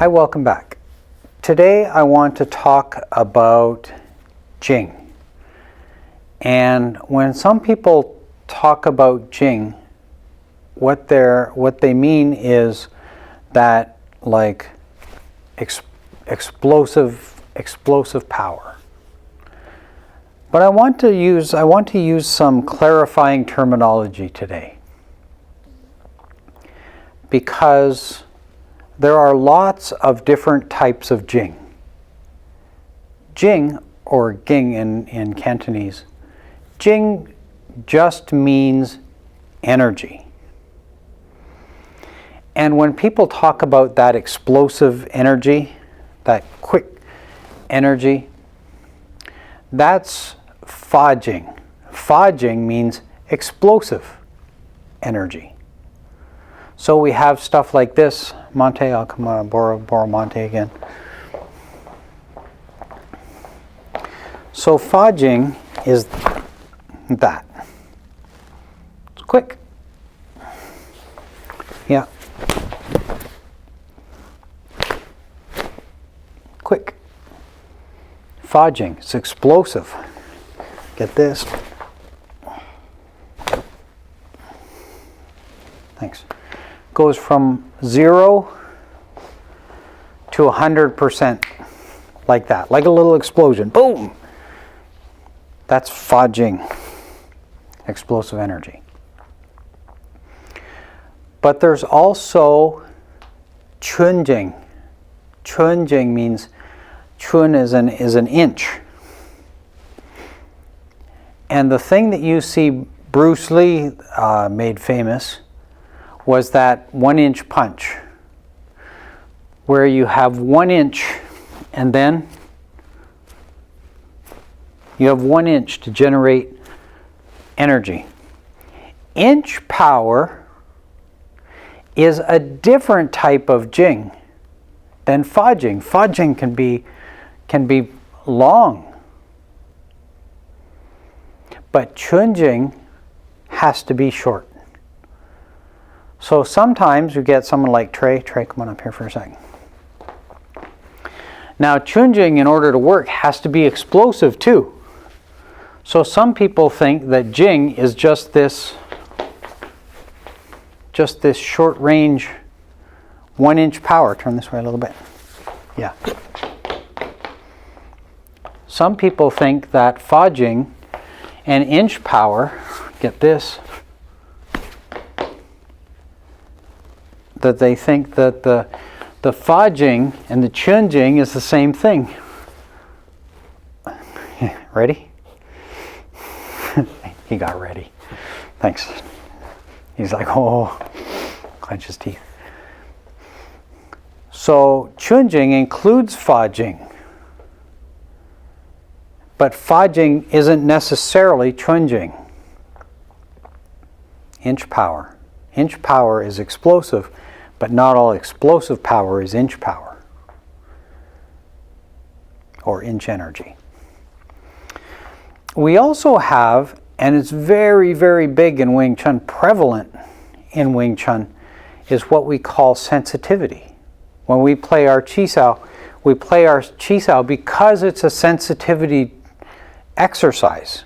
Hi, welcome back. Today I want to talk about Jing. And when some people talk about Jing, what they mean is that like explosive power. But I want to use some clarifying terminology today, because there are lots of different types of Jing. Jing, or Ging in Cantonese, Jing just means energy. And when people talk about that explosive energy, that quick energy, that's Fajing. Fajing means explosive energy. So we have stuff like this. Monte, I'll come on, borrow Monte again. So Fajing is that. It's quick. Yeah. Quick. Fajing, it's explosive. Get this. Thanks. Goes from 0 to 100%, like that, like a little explosion. Boom! That's Fajing, explosive energy. But there's also Chun Jing. Chun Jing means Chun is an inch. And the thing that you see Bruce Lee made famous was that 1-inch punch, where you have 1 inch and then you have 1 inch to generate energy. Inch power is a different type of Jing than Fajing. Fajing can be long, but Chun Jing has to be short. So sometimes you get someone like Trey, come on up here for a second. Now Chun Jing, in order to work, has to be explosive too. So some people think that Jing is just this short range 1-inch power. Turn this way a little bit. Yeah. Some people think that Fajing and inch power, get this, that they think that the Fajing and the Chun Jing is the same thing. Ready? He got ready. Thanks. He's like, oh, clench his teeth. So Chun Jing includes Fajing. But Fajing isn't necessarily Chun Jing. Inch power. Inch power is explosive, but not all explosive power is inch power or inch energy. We also have, and it's very, very big in Wing Chun, prevalent in Wing Chun, is what we call sensitivity. When we play our Chi Sao, we play our Chi Sao because it's a sensitivity exercise.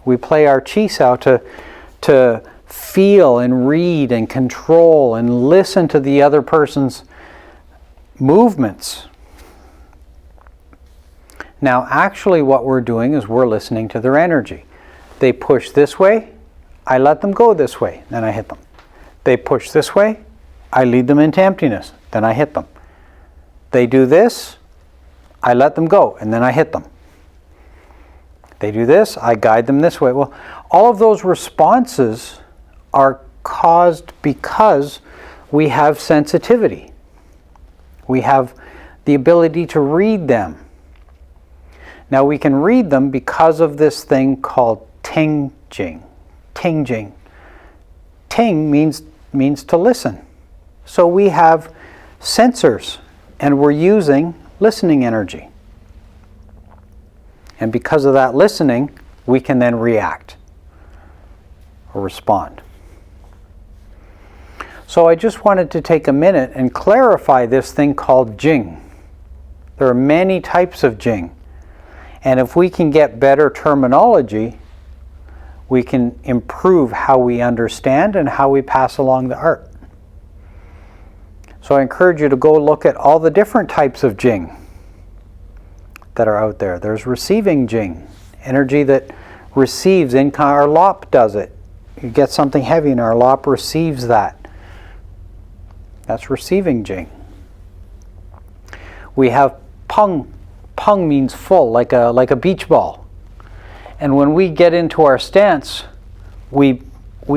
We play our Chi Sao to feel and read and control and listen to the other person's movements. Now actually what we're doing is we're listening to their energy. They push this way, I let them go this way, then I hit them. They push this way, I lead them into emptiness, then I hit them. They do this, I let them go, and then I hit them. They do this, I guide them this way. Well, all of those responses are caused because we have sensitivity. We have the ability to read them. Now we can read them because of this thing called Ting Jing. Ting Jing. Ting means to listen. So we have sensors and we're using listening energy. And because of that listening, we can then react or respond. So I just wanted to take a minute and clarify this thing called Jing. There are many types of Jing. And if we can get better terminology, we can improve how we understand and how we pass along the art. So I encourage you to go look at all the different types of Jing that are out there. There's receiving Jing, energy that receives. Our lop does it. You get something heavy and our lop receives that. That's receiving Jing. We have pung. Pung means full, like a beach ball. And when we get into our stance, we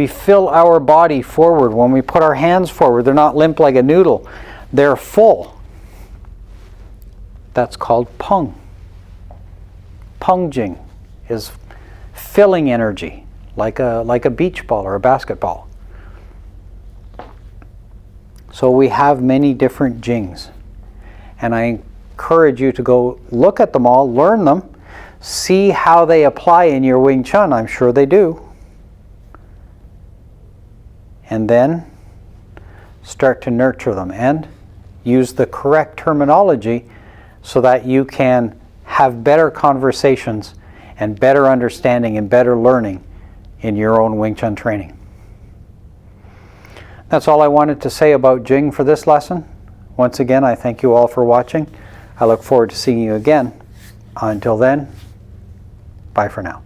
fill our body forward. When we put our hands forward, they're not limp like a noodle. They're full. That's called pung. Pung Jing is filling energy, like a beach ball or a basketball. So we have many different Jings. And I encourage you to go look at them all, learn them, see how they apply in your Wing Chun. I'm sure they do. And then start to nurture them and use the correct terminology so that you can have better conversations and better understanding and better learning in your own Wing Chun training. That's all I wanted to say about Jing for this lesson. Once again, I thank you all for watching. I look forward to seeing you again. Until then, bye for now.